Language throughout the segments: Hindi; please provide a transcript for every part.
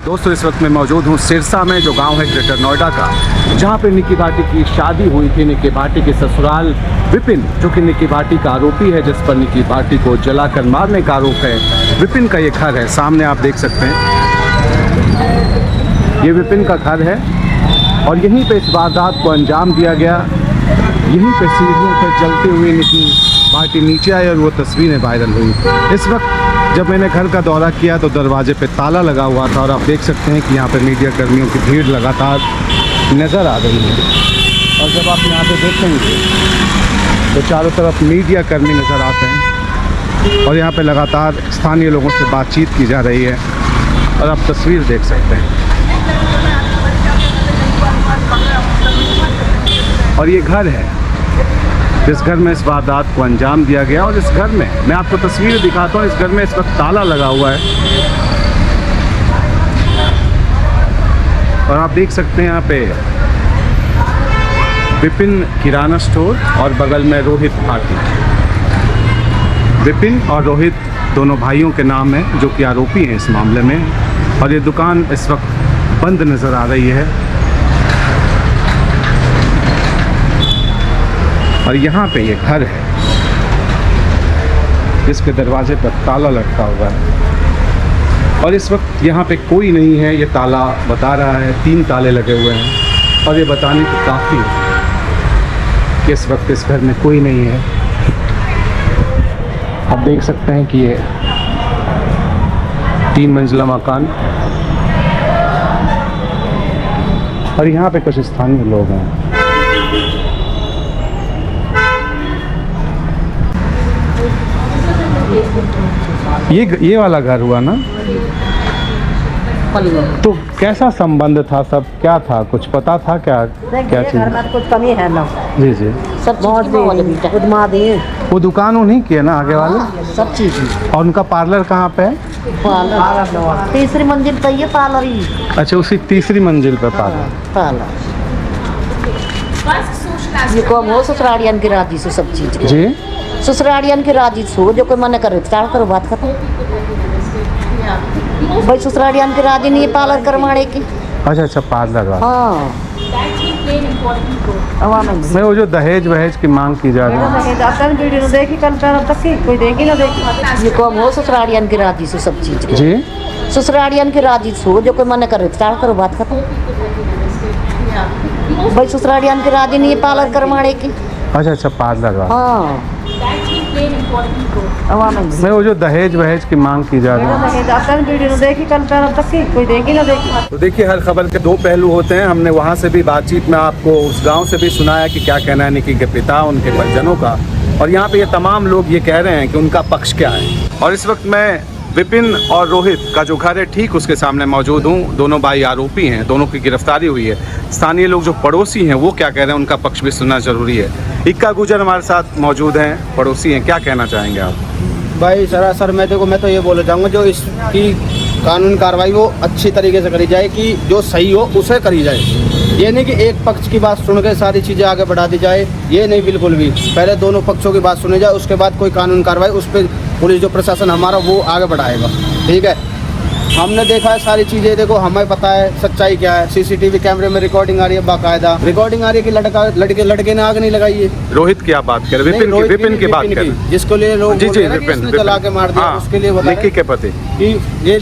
दोस्तों इस वक्त मैं मौजूद हूँ सिरसा में, जो गांव है ग्रेटर नोएडा का, जहां पे निक्की भाटी की शादी हुई थी। निक्की भाटी के ससुराल विपिन, जो कि निक्की भाटी का आरोपी है, जिस पर निक्की भाटी को जलाकर मारने का आरोप है, विपिन का ये घर है। सामने आप देख सकते हैं, ये विपिन का घर है और यहीं पे इस वारदात को अंजाम दिया गया। यहीं पे सीढ़ियों पर जलते हुए निक्की भाटी नीचे आई और वो तस्वीरें वायरल हुई। इस वक्त जब मैंने घर का दौरा किया तो दरवाजे पे ताला लगा हुआ था और आप देख सकते हैं कि यहाँ पे मीडिया कर्मियों की भीड़ लगातार नज़र आ रही है। और जब आप यहाँ पे देखेंगे तो चारों तरफ मीडिया कर्मी नज़र आते हैं और यहाँ पे लगातार स्थानीय लोगों से बातचीत की जा रही है और आप तस्वीर देख सकते हैं। और ये घर है जिस घर में इस वारदात को अंजाम दिया गया। और इस घर में मैं आपको तस्वीर दिखाता हूँ। इस घर में इस वक्त ताला लगा हुआ है और आप देख सकते हैं यहाँ पे विपिन किराना स्टोर और बगल में रोहित भाटी। विपिन और रोहित दोनों भाइयों के नाम है, जो कि आरोपी हैं इस मामले में। और ये दुकान इस वक्त बंद नज़र आ रही है और यहाँ पे ये घर है जिसके दरवाजे पर ताला लटका हुआ है और इस वक्त यहाँ पे कोई नहीं है। ये ताला बता रहा है 3 ताले लगे हुए हैं और ये बताने को काफ़ी है कि इस वक्त इस घर में कोई नहीं है। आप देख सकते हैं कि ये 3 मंजिला मकान और यहाँ पे कुछ स्थानीय लोग हैं। ये वाला घर हुआ ना, तो कैसा संबंध था? सब क्या था, कुछ पता था क्या चीज़? कुछ कमी है ना जी जी, सब बहुत वो दुकान नहीं किया ना आगे वाले, सब चीज़। और उनका पार्लर कहाँ पे है? पार्लर 3री मंजिल पे ये पार्लर ही। अच्छा, उसी 3री मंजिल पे पार्लर। ये कम हो ससुरालियन की राजी से सब चीज़ जी, ससुरालियन की राजी सो जो कोई मना करे चाल करो बात खत्म। भाई ससुरालियन की राजी नहीं है पार्लर करवाने की। अच्छा पार्लर। हाँ, मैं वो जो दहेज वहेज की मांग की जा रही है, वीडियो देखी कल तक की कोई देखी ना देखी। ये कम हो ससुरालियन की राजी से सब चीज़ जी, ससुरालियन की राजी सो जो कोई मना करे चाल करो बात खत्म। भाई ससुरालियन की राजी नहीं है पार्लर करवाने की। अच्छा पार्लर। हाँ, मैं वो जो दहेज वहेज की मांग की जा रही है, वीडियो देखी कल तक की कोई देखी ना देखी। तो देखिए, हर खबर के 2 पहलू होते हैं। हमने वहाँ से भी बातचीत में आपको उस गांव से भी सुनाया कि क्या कहना है निक्की के पिता, उनके परिजनों का, और यहाँ पे ये तमाम लोग ये कह रहे हैं कि उनका पक्ष क्या है। और इस वक्त मैं विपिन और रोहित का जो घर है ठीक उसके सामने मौजूद हूँ। दोनों भाई आरोपी हैं, दोनों की गिरफ्तारी हुई है। स्थानीय लोग जो पड़ोसी हैं वो क्या कह रहे हैं, उनका पक्ष भी सुनना जरूरी है। इक्का गुजर हमारे साथ मौजूद हैं, पड़ोसी हैं। क्या कहना चाहेंगे आप? भाई सरासर मैं तो ये बोलना चाहूँगा, जो इसकी कानून कार्रवाई वो अच्छी तरीके से करी जाए, कि जो सही हो उसे करी जाए। ये नहीं कि एक पक्ष की बात सुन के सारी चीज़ें आगे बढ़ा दी जाए, ये नहीं, बिल्कुल भी। पहले दोनों पक्षों की बात सुनी जाए, उसके बाद कोई कानून कार्रवाई उस पर पुलिस जो प्रशासन हमारा वो आगे बढ़ाएगा। ठीक है, हमने देखा है सारी चीज़ें, देखो हमें पता है सच्चाई क्या है। सीसीटीवी कैमरे में रिकॉर्डिंग आ रही है, बाकायदा रिकॉर्डिंग आ रही है कि लड़के ने आग नहीं लगाई है। रोहित की आप बात करें, विपिन की बात करें, जिसको लिए लोग विपिन जला के मार दिया, उसके लिए निक्की के पति कि ये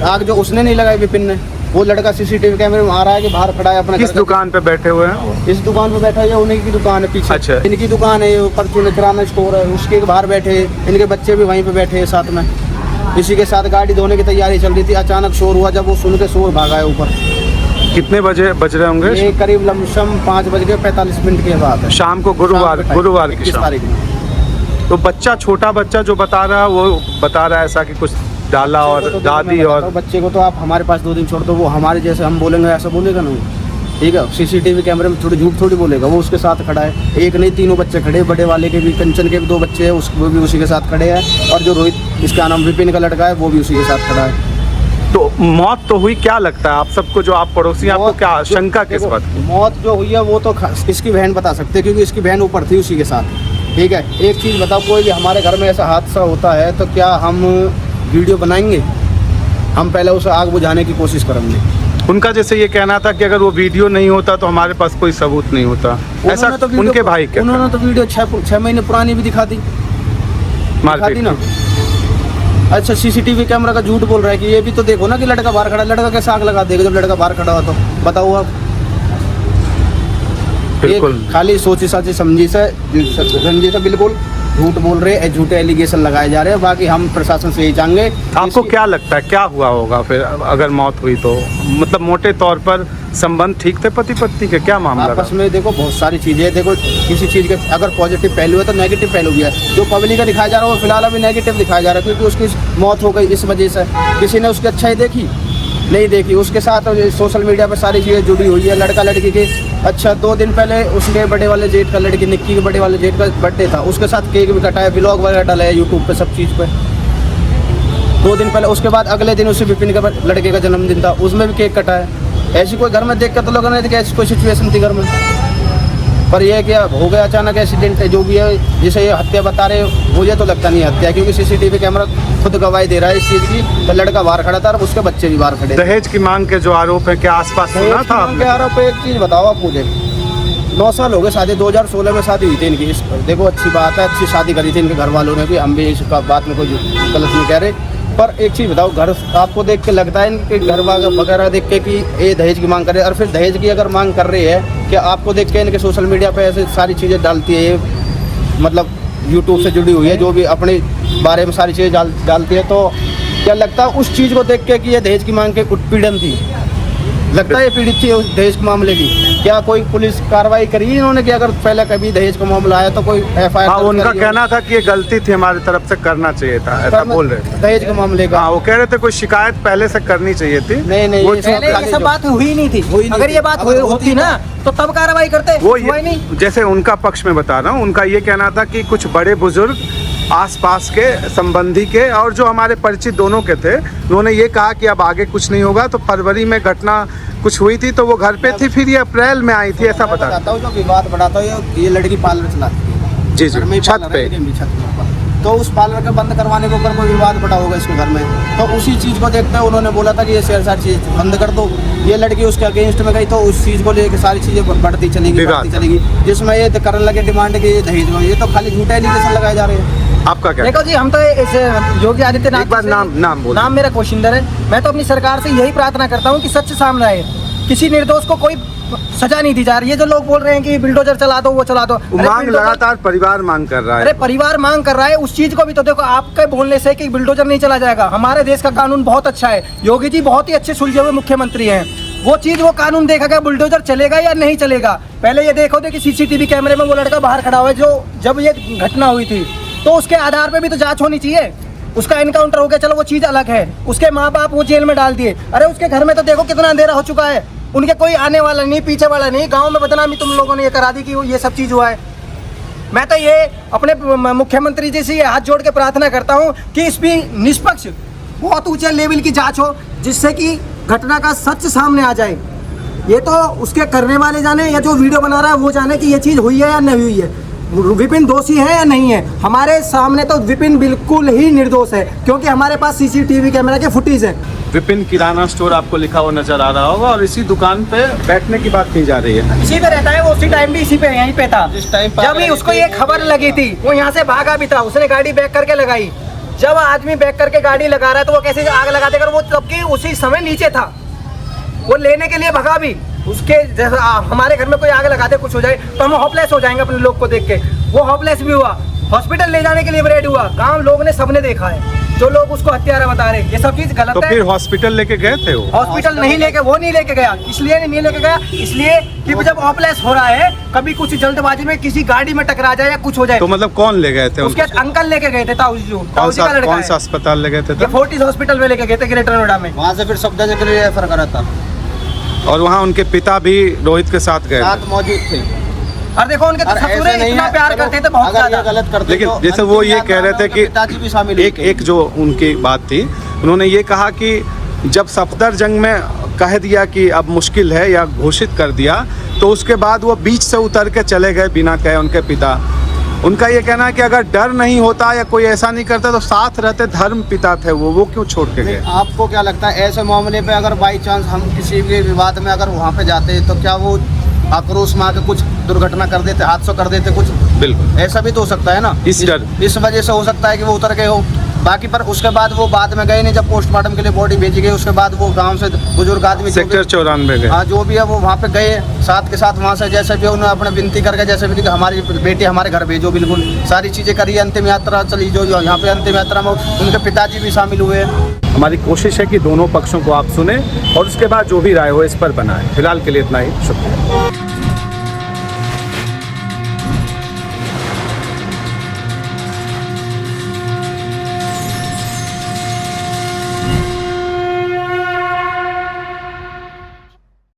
आग जो उसने नहीं लगाई विपिन ने, वो लड़का सीसीटीवी कैमरे में आ रहा है कि बाहर खड़ा है अपना। किस दुकान पे बैठे हुए हैं? इस दुकान पे बैठा है, उन्हीं की दुकान है पीछे। अच्छा, इनकी दुकान है, परचून किराना स्टोर है, उसके बाहर बैठे, इनके बच्चे भी वहीं पे बैठे हैं साथ में। इसी के साथ गाड़ी धोने की तैयारी चल रही थी, अचानक शोर हुआ। जब वो सुन के शोर भागा है ऊपर। कितने बजे बज रहे होंगे? ये करीब लमसम 5:45 की बात है, शाम को, गुरुवार की तारीख में। तो बच्चा, छोटा बच्चा जो बता रहा है, वो बता रहा है ऐसा कि कुछ डाला और दादी और बच्चे को तो आप हमारे पास 2 दिन छोड़ दो, वो हमारे जैसे हम बोलेंगे ऐसा बोलेगा नहीं। ठीक है, सीसीटीवी कैमरे में थोड़ी झूठ थोड़ी बोलेगा। वो उसके साथ खड़ा है, एक नहीं 3 बच्चे खड़े, बड़े वाले के भी, कंचन के भी 2 बच्चे हैं, वो भी उसी के साथ खड़े हैं। और जो रोहित, इसका नाम विपिन का लड़का है, वो भी उसी के साथ खड़ा है। तो मौत तो हुई, क्या लगता है आप सबको, जो आप पड़ोसी, आपको क्या शंका किस बात की? मौत जो हुई है वो तो इसकी बहन बता सकते हैं, क्योंकि इसकी बहन ऊपर थी उसी के साथ। ठीक है, एक चीज़ बताओ, कोई भी हमारे घर में ऐसा हादसा होता है तो क्या हम वीडियो बनाएंगे? हम पहले उसे आग बुझाने की कोशिश करेंगे। उनका जैसे ये कहना था कि अगर वो वीडियो नहीं होता तो हमारे पास कोई सबूत नहीं होता, ऐसा उन्होंने तो वीडियो- उनके भाई के उन्होंने तो वीडियो 6 महीने पुरानी भी दिखा दी ना। अच्छा, सीसीटीवी कैमरा का झूठ बोल रहा है कि ये भी तो देखो ना कि लड़का बाहर खड़ा, लड़का कैसे आग लगा देगा जब लड़का बाहर खड़ा हो? तो बताओ आप। बिल्कुल एक खाली सोची साची समझी से बिल्कुल झूठ बोल रहे हैं, झूठे एलिगेशन लगाए जा रहे हैं। बाकी हम प्रशासन से यही चाहेंगे। आपको क्या लगता है क्या हुआ होगा फिर अगर मौत हुई तो? मतलब मोटे तौर पर संबंध ठीक थे पति पत्नी के, क्या मामला आपस था? में देखो बहुत सारी चीज़ें है। देखो किसी चीज़ के अगर पॉजिटिव पहलू है तो नेगेटिव पहलू भी है। जो पब्लिक का दिखाया जा रहा है वो फिलहाल अभी नेगेटिव दिखाया जा रहा है, क्योंकि उसकी मौत हो गई इस वजह से। किसी ने उसकी अच्छाई देखी नहीं देखी, उसके साथ सोशल मीडिया पर सारी चीज़ें जुड़ी हुई है। लड़का लड़की के अच्छा 2 दिन पहले उसके बड़े वाले जेठ का, लड़की निक्की के बड़े वाले जेठ का बर्थडे था, उसके साथ केक भी कटाया, ब्लॉग वगैरह डाला है यूट्यूब पे, सब चीज़ पे 2 दिन पहले। उसके बाद अगले दिन उसे विपिन का लड़के का जन्मदिन था, उसमें भी केक कटाया। ऐसी कोई घर में देख कर तो लोगों ने देखा ऐसी कोई सिचुएशन थी घर में, पर यह क्या हो गया अचानक एक्सीडेंट है जो भी है। जिसे ये हत्या बता रहे मुझे तो लगता नहीं है हत्या, क्योंकि सीसीटीवी कैमरा खुद गवाही दे रहा है इस चीज़ की। तो लड़का बाहर खड़ा था और उसके बच्चे भी बाहर खड़े थे। दहेज की मांग के जो आरोप है क्या आसपास सुना था आपने? आरोप है, एक चीज़ बताओ आप मुझे। 9 साल हो गए शादी, 2016 में शादी हुई थी इनकी। देखो अच्छी बात है, अच्छी शादी करी थी इनके घर वालों ने भी, हम भी इस बात में कोई गलत नहीं कह रहे। पर एक चीज़ बताओ, घर आपको देख के लगता है इनके घर वगैरह देख के कि ये दहेज की मांग कर रहे हैं? और फिर दहेज की अगर मांग कर रही है, क्या आपको देख के इनके सोशल मीडिया पे ऐसे सारी चीज़ें डालती है, ये मतलब यूट्यूब से जुड़ी हुई है, जो भी अपने बारे में सारी चीज़ें डालती है, तो क्या लगता है उस चीज़ को देख के कि ये दहेज की मांग के उत्पीड़न थी? लगता है ये पीड़ित थी उस दहेज के मामले की? क्या कोई पुलिस कार्रवाई करी इन्होंने कि अगर पहले कभी दहेज का मामला आया तो कोई FIR? हाँ, उनका कहना था कि ये गलती थी हमारी तरफ से, करना चाहिए था, ऐसा बोल रहे थे दहेज के मामले का। हाँ, वो कह रहे थे कोई शिकायत पहले से करनी चाहिए थी। नहीं, वो ये चीज़ पहले ये सब बात हुई नहीं थी। अगर ये बात होती ना तो तब कार्रवाई करते, वो हुआ ही नहीं। जैसे उनका पक्ष में बता रहा हूँ, उनका ये कहना था कि कुछ बड़े बुजुर्ग आसपास के संबंधी के और जो हमारे परिचित दोनों के थे, उन्होंने ये कहा कि अब आगे कुछ नहीं होगा। तो फरवरी में घटना कुछ हुई थी तो वो घर पे थी, फिर ये अप्रैल में आई थी, ऐसा बताता हूँ। जो विवाद बढ़ाता है, ये लड़की पार्लर चलाती है जी जी, घर में, छत पे। तो उस पार्लर के बंद करवाने को अगर कोई विवाद बढ़ा होगा इसके घर में, तो उसी चीज़ को देखते हुए उन्होंने बोला था कि ये सारी चीज़ बंद कर दो। ये लड़की उसके अगेंस्ट में गई तो उस चीज़ को लेकर सारी चीज़ें बढ़ती चलेगी, जिसमें ये करने लगे डिमांड की दहेज में। ये तो खाली झूठे एलिगेशन लगाए जा रहे हैं। आपका क्या? देखो जी, हम तो इस योगी आदित्यनाथ, एक बार नाम बोलो। नाम मेरा कोशिंदर है। मैं तो अपनी सरकार से यही प्रार्थना करता हूँ कि सच सामने आए, किसी निर्दोष को कोई सजा नहीं दी जा रही है। जो लोग बोल रहे हैं कि बुलडोजर चला दो, वो चला दो, मांग लगातार परिवार मांग कर रहा है। अरे परिवार मांग कर रहा है, उस चीज को भी तो देखो। आपके बोलने से कि बुलडोजर नहीं चला जाएगा, हमारे देश का कानून बहुत अच्छा है। योगी जी बहुत ही अच्छे सुलझे हुए मुख्यमंत्री हैं। वो चीज, वो कानून देखा गया, बुलडोजर चलेगा या नहीं चलेगा। पहले ये देखो थे कि सीसीटीवी कैमरे में वो लड़का बाहर खड़ा हुआ है, जो जब ये घटना हुई थी, तो उसके आधार पे भी तो जांच होनी चाहिए। उसका एनकाउंटर हो गया, चलो वो चीज अलग है। उसके माँ बाप वो जेल में डाल दिए। अरे उसके घर में तो देखो कितना अंधेरा हो चुका है। उनके कोई आने वाला नहीं, पीछे वाला नहीं। गांव में बदनामी तुम लोगों ने ये करा दी कि ये सब चीज हुआ है। मैं तो ये अपने मुख्यमंत्री जी से ये हाथ जोड़ के प्रार्थना करता हूँ कि इस भी निष्पक्ष बहुत ऊंचे लेवल की जांच हो, जिससे कि घटना का सच सामने आ जाए। ये तो उसके करने वाले जाने, या जो वीडियो बना रहा है वो जाने कि ये चीज़ हुई है या नहीं हुई है। विपिन दोषी है या नहीं है। हमारे सामने तो विपिन बिल्कुल ही निर्दोष है, क्योंकि हमारे पास सीसीटीवी कैमरा के फुटेज है। विपिन किराना स्टोर आपको लिखा हुआ नजर आ रहा होगा, और इसी दुकान पे बैठने की बात की जा रही है। इसी पे रहता है वो, उसी टाइम भी इसी पे यहीं पे था। जिस टाइम जब भी उसको ये खबर लगी थी, वो यहाँ से भागा भी था। उसने गाड़ी बैक करके लगाई। जब आदमी बैक करके गाड़ी लगा रहा है तो वो कैसे आग लगा देगा? वो जबकि उसी समय नीचे था, वो लेने के लिए भगा भी। उसके जैसा हमारे घर में कोई आग लगा दे, कुछ हो जाए तो हम होपलेस हो जाएंगे अपने लोग को देख के। वो होपलेस भी हुआ, हॉस्पिटल ले जाने के लिए रेडी हुआ। गांव लोग ने, सबने देखा है। जो लोग उसको हत्यारा बता रहे हैं, ये सब चीज गलत तो है। फिर हॉस्पिटल लेके गए थे वो? हॉस्पिटल नहीं लेके, वो नहीं लेके गया। इसलिए नहीं लेके गया, इसलिए कि जब होपलेस हो रहा है, कभी कुछ जल्दबाजी में किसी गाड़ी में टकरा जाए या कुछ हो जाए। तो मतलब कौन ले गए थे? उसके अंकल लेके गए थे, ताऊजी का लड़का कौन सा अस्पताल ले गए थे? फोर्टिस हॉस्पिटल में लेके गए थे, ग्रेटर नोएडा में। वहाँ से फिर शब्द के लिए रेफर करा था, और वहाँ उनके पिता भी रोहित के साथ गए थे, मौजूद थे। और देखो उनके तो ससुरे इतना प्यार करते थे, बहुत ज्यादा। गलत करते, लेकिन जैसे वो ये कह रहे थे कि पिताजी भी शामिल एक जो उनकी बात थी, उन्होंने ये कहा कि जब सफदरजंग में कह दिया कि अब मुश्किल है या घोषित कर दिया, तो उसके बाद वो बीच से उतर के चले गए बिना कहे उनके पिता। उनका ये कहना है कि अगर डर नहीं होता या कोई ऐसा नहीं करता तो साथ रहते धर्म पिता थे वो क्यों छोड़ के गए? आपको क्या लगता है ऐसे मामले पे अगर बाई चांस हम किसी भी विवाद में अगर वहाँ पे जाते तो क्या वो आक्रोश में आके कुछ दुर्घटना कर देते, हादसा कर देते कुछ? बिल्कुल, ऐसा भी तो हो सकता है ना। इस वजह से हो सकता है कि वो उतर गए हो। बाकी पर उसके बाद वो बाद में गए नहीं, जब पोस्टमार्टम के लिए बॉडी भेजी गई उसके बाद वो गांव से बुजुर्ग आदमी सेक्टर 94 गए। हाँ, जो भी है वो वहाँ पे गए साथ के साथ, वहाँ से जैसे भी उन्होंने अपने विनती करके जैसे भी कि हमारी बेटी हमारे घर भेजो, बिल्कुल सारी चीज़ें करी। अंतिम यात्रा चली जो यहाँ पे अंतिम यात्रा में उनके पिताजी भी शामिल हुए। हमारी कोशिश है कि दोनों पक्षों को आप सुने और उसके बाद जो भी राय हो इस पर बनाएं। फिलहाल के लिए इतना ही, शुक्रिया।